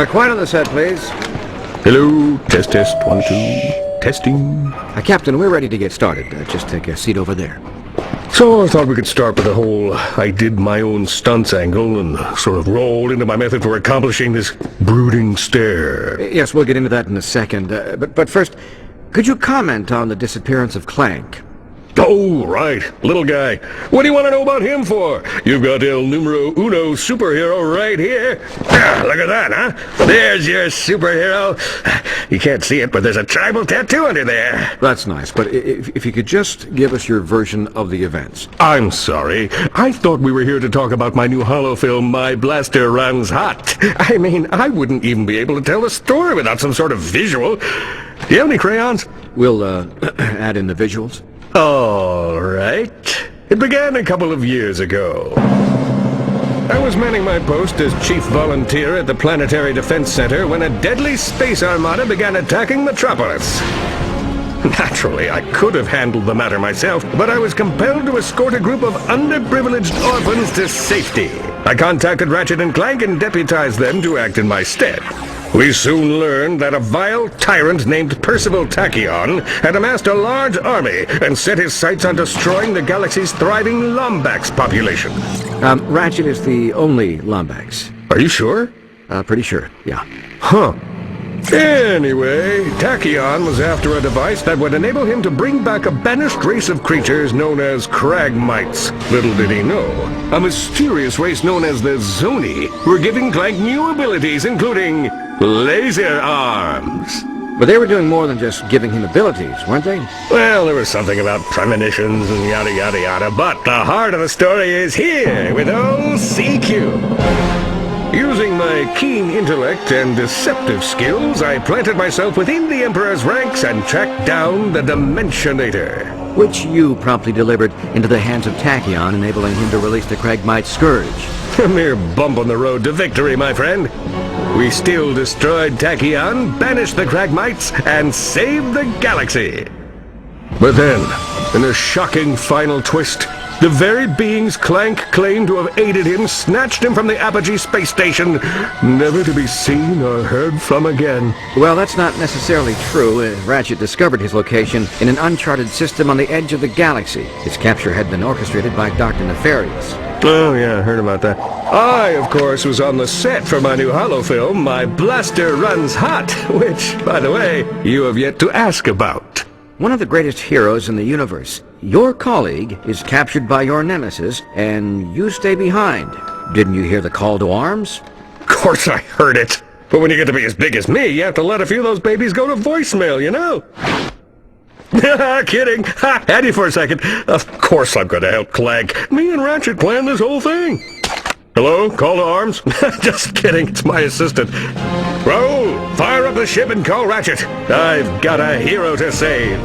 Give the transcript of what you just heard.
Quiet on the set, please. Hello, test, 1, 2, testing. Captain, we're ready to get started. Just take a seat over there. So I thought we could start with the whole I did my own stunts angle and sort of roll into my method for accomplishing this brooding stare. Yes, we'll get into that in a second. But first, could you comment on the disappearance of Clank? Oh, right. Little guy. What do you want to know about him for? You've got El Numero Uno superhero right here. Ah, look at that, huh? There's your superhero. You can't see it, but there's a tribal tattoo under there. That's nice, but if you could just give us your version of the events. I'm sorry. I thought we were here to talk about my new holo film, My Blaster Runs Hot. I mean, I wouldn't even be able to tell the story without some sort of visual. Do you have any crayons? We'll add in the visuals. All right. It began a couple of years ago. I was manning my post as chief volunteer at the Planetary Defense Center when a deadly space armada began attacking Metropolis. Naturally, I could have handled the matter myself, but I was compelled to escort a group of underprivileged orphans to safety. I contacted Ratchet and Clank and deputized them to act in my stead. We soon learned that a vile tyrant named Percival Tachyon had amassed a large army and set his sights on destroying the galaxy's thriving Lombax population. Ratchet is the only Lombax. Are you sure? Pretty sure, yeah. Huh. Anyway, Tachyon was after a device that would enable him to bring back a banished race of creatures known as Cragmites. Little did he know, a mysterious race known as the Zoni were giving Clank new abilities, including laser arms. But they were doing more than just giving him abilities, weren't they? Well, there was something about premonitions and yada yada yada, but the heart of the story is here with old CQ. Using my keen intellect and deceptive skills, I planted myself within the Emperor's ranks and tracked down the Dimensionator. Which you promptly delivered into the hands of Tachyon, enabling him to release the Cragmite Scourge. A mere bump on the road to victory, my friend. We still destroyed Tachyon, banished the Cragmites, and saved the galaxy. But then, in a shocking final twist, the very beings Clank claimed to have aided him snatched him from the Apogee space station, never to be seen or heard from again. Well, that's not necessarily true. Ratchet discovered his location in an uncharted system on the edge of the galaxy. His capture had been orchestrated by Dr. Nefarious. Oh, yeah, I heard about that. I, of course, was on the set for my new holo film, My Blaster Runs Hot, which, by the way, you have yet to ask about. One of the greatest heroes in the universe. Your colleague is captured by your nemesis, and you stay behind. Didn't you hear the call to arms? Of course I heard it. But when you get to be as big as me, you have to let a few of those babies go to voicemail, you know? Kidding. Ha, had you for a second. Of course I'm going to help Clank. Me and Ratchet planned this whole thing. Hello? Call to arms? Just kidding. It's my assistant. Raoul, fire up the ship and call Ratchet. I've got a hero to save.